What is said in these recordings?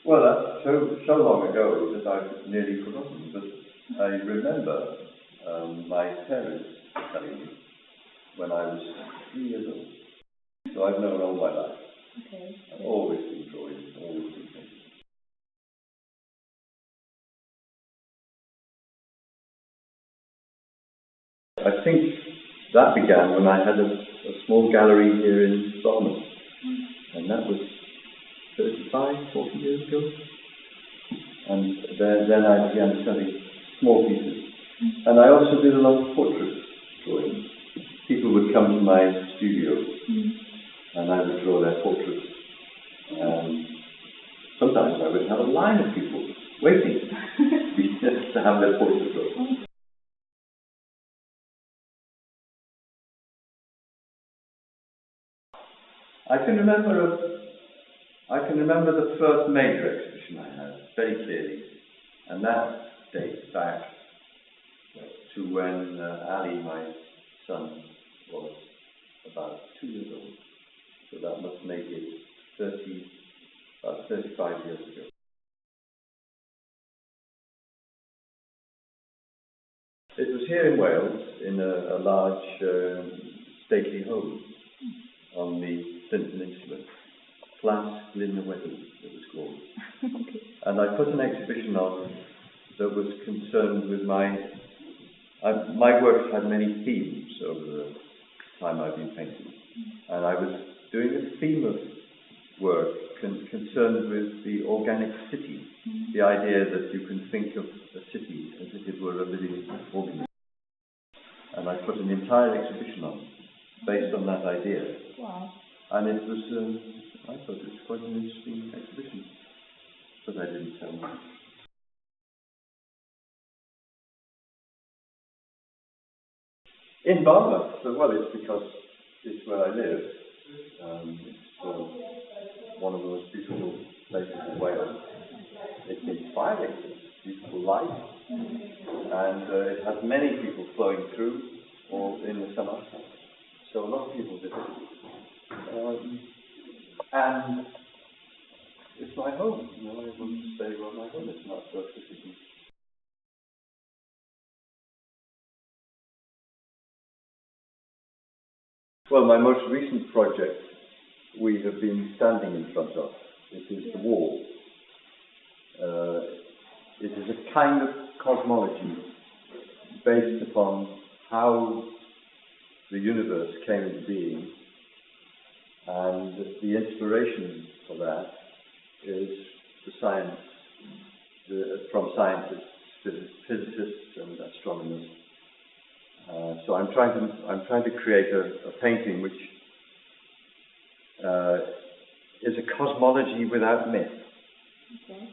Well, that's so long ago that I've nearly forgotten, but I remember my parents telling me when I was 3 years old. So I've known all my life. Okay. I've always been drawing, always been painting. I think that began when I had a small gallery here in Bournemouth, and that was 35, 40 years ago. And then I began selling small pieces. And I also did a lot of portrait drawing. People would come to my studio, and I would draw their portraits. Sometimes I would have a line of people waiting to have their portrait drawn. I can remember the first major exhibition I had very clearly, and that dates back to when Ali, my son, was about 2 years old. So that must make it about 35 years ago. It was here in Wales, in a large stately home on the Flint Peninsula. Plas Glynneweddw, it was called. Okay. And I put an exhibition on that was concerned with my work's had many themes over the time I've been painting. And I was doing a theme of work concerned with the organic city, the idea that you can think of a city as if it were a living organism. And I put an entire exhibition on based on that idea. Wow. And it was, I thought it was quite an interesting exhibition, but I didn't tell much. In Bournemouth, well, it's because it's where I live. It's one of the most beautiful places in Wales. It's inspiring, it's beautiful light, and it has many people flowing through, or in the summer, so a lot of people visit. And it's my home, I want to say, well, my home is not so city. Well, my most recent project we have been standing in front of. It is the wall. It is a kind of cosmology based upon how the universe came into being, and the inspiration for that is the science, from scientists, physicists and astronomers. So I'm trying to create a painting which is a cosmology without myth. Okay.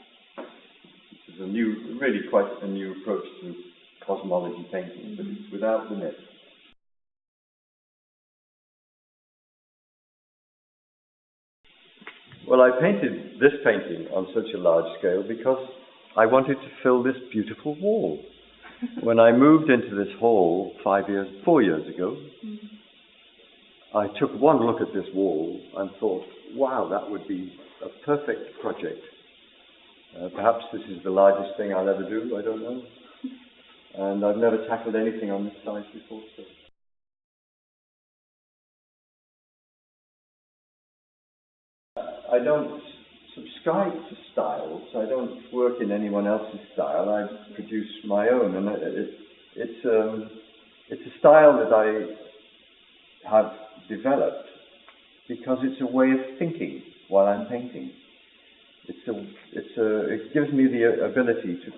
This is really quite a new approach to cosmology painting, but it's without the myth. Well, I painted this painting on such a large scale because I wanted to fill this beautiful wall. When I moved into this hall 4 years ago, I took one look at this wall and thought, wow, that would be a perfect project. Perhaps this is the largest thing I'll ever do, I don't know. And I've never tackled anything on this size before. So. I don't subscribe to styles. I don't work in anyone else's style. I produce my own, and it's a style that I have developed because it's a way of thinking while I'm painting. It gives me the ability to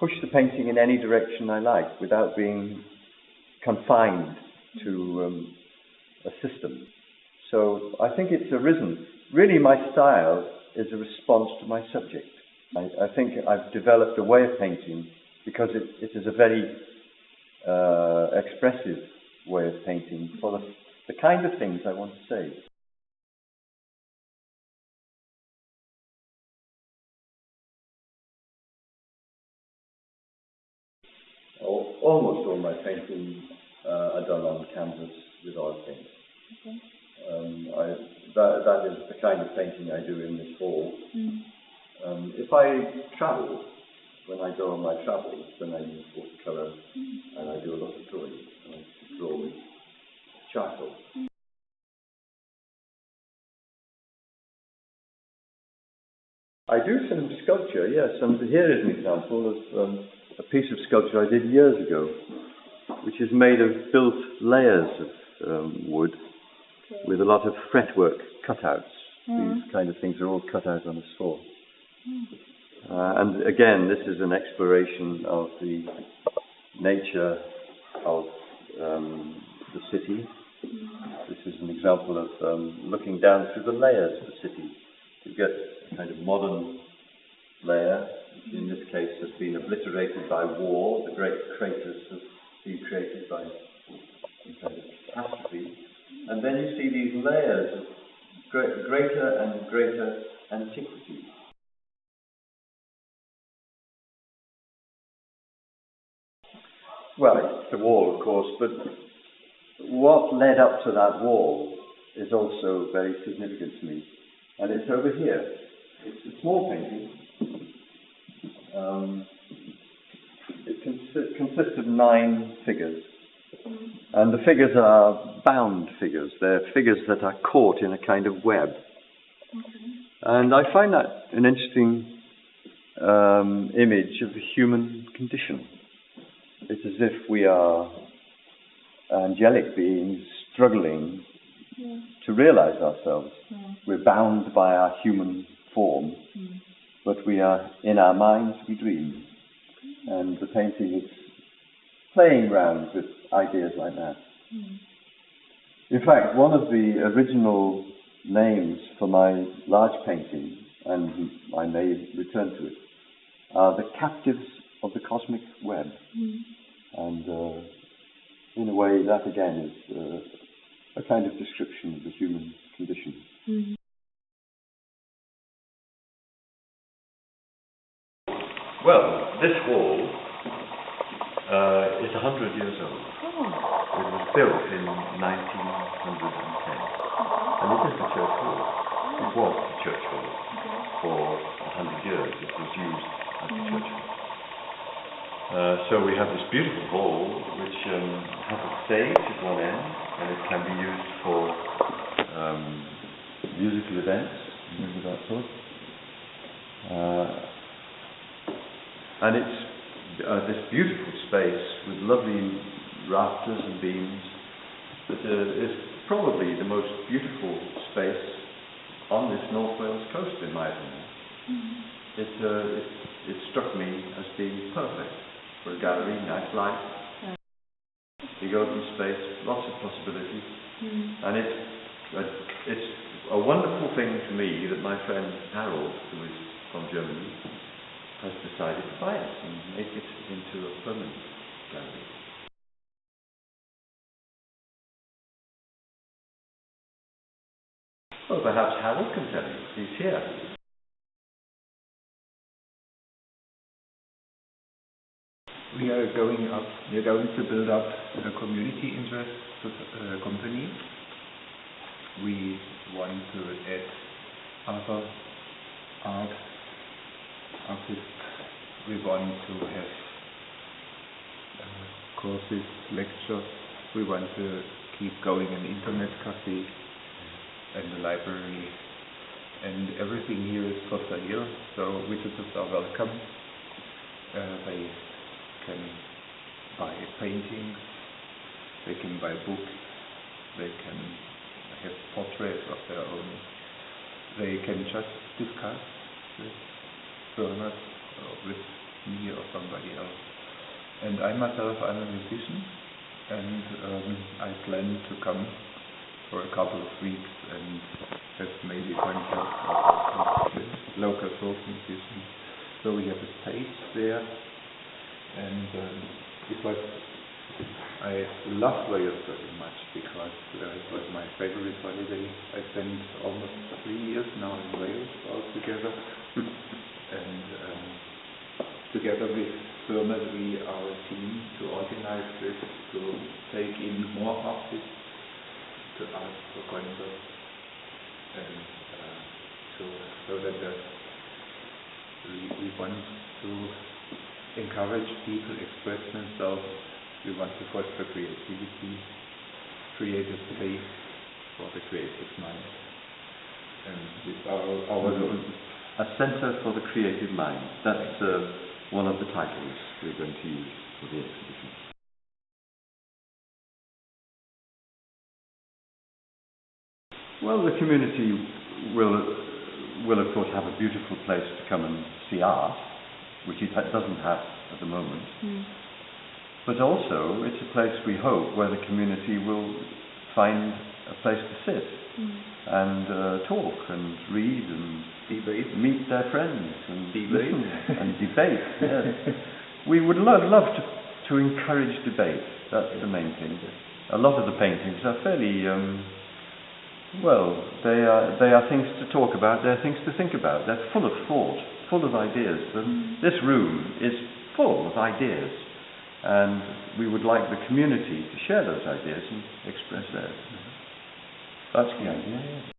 push the painting in any direction I like without being confined to a system. So I think it's arisen. Really, my style is a response to my subject. I think I've developed a way of painting because it is a very expressive way of painting for the kind of things I want to say. Almost all my painting are done on canvas with oil paint. Okay. That is the kind of painting I do in this hall. If I travel, when I go on my travels, then I use watercolour and I do a lot of drawing. I like to draw with charcoal. I do some sculpture, yes, and here is an example of a piece of sculpture I did years ago, which is made of built layers of wood with a lot of fretwork cutouts. These kind of things are all cut out on a saw. And again, this is an exploration of the nature of the city. This is an example of looking down through the layers of the city to get a kind of modern layer, which in this case has been obliterated by war. The great craters have been created by some kind of catastrophe. And then you see these layers of greater and greater antiquity. Well, it's the wall, of course, but what led up to that wall is also very significant to me. And it's over here. It's a small painting. It consists of 9 figures. And the figures are bound figures. They're figures that are caught in a kind of web. And I find that an interesting image of the human condition. It's as if we are angelic beings struggling to realize ourselves. We're bound by our human form, but we are, in our minds, we dream. And the painting is playing around with ideas like that. In fact, one of the original names for my large painting, and I may return to it, are the captives of the cosmic web. And in a way, that again is a kind of description of the human condition. Well, this wall is 100 years old. It was built in 1910. And it is the church hall. It was the church hall for 100 years. It was used as the church hall. So we have this beautiful hall which has a stage at one end, and it can be used for musical events, things of that sort. And it's this beautiful space with lovely rafters and beams that is probably the most beautiful space on this North Wales coast, in my opinion. It struck me as being perfect for a gallery, nice light, big open space, lots of possibilities, and it's a wonderful thing to me that my friend Harold, who is from Germany, has decided to buy it and make it into a permanent gallery. Well, perhaps Harold can tell you. He's here. We are going to build up a community interest company. We want to add other artists. We want to have courses, lectures. We want to keep going an internet cafe and a library, and everything here is for sale, so visitors are welcome. They can buy paintings, they can buy books, they can have portraits of their own, they can just discuss with Bernard or with me or somebody else. And I myself, I'm a musician, and I plan to come for a couple of weeks and have maybe contact with local folk musicians. So we have a stage there, and I love Wales very much because it was my favorite holiday. I spent almost 3 years now in Wales altogether, and together with Bernard we are a team to organize this, to take in more artists, to ask for concerts, and so that the We want to encourage people to express themselves. We want to foster creativity, creative space for the creative mind. And with our A centre for the creative mind. That's one of the titles we're going to use for the exhibition. Well, the community will of course have a beautiful place to come and see art, which it doesn't have at the moment. But also, it's a place, we hope, where the community will find a place to sit and talk and read and debate. meet their friends and Debate. listen and debate. Yes. We would love to encourage debate. That's the main thing. A lot of the paintings are fairly, they are things to talk about, they're things to think about. They're full of thought, full of ideas. And this room is full of ideas. And we would like the community to share those ideas and express theirs. That's the idea.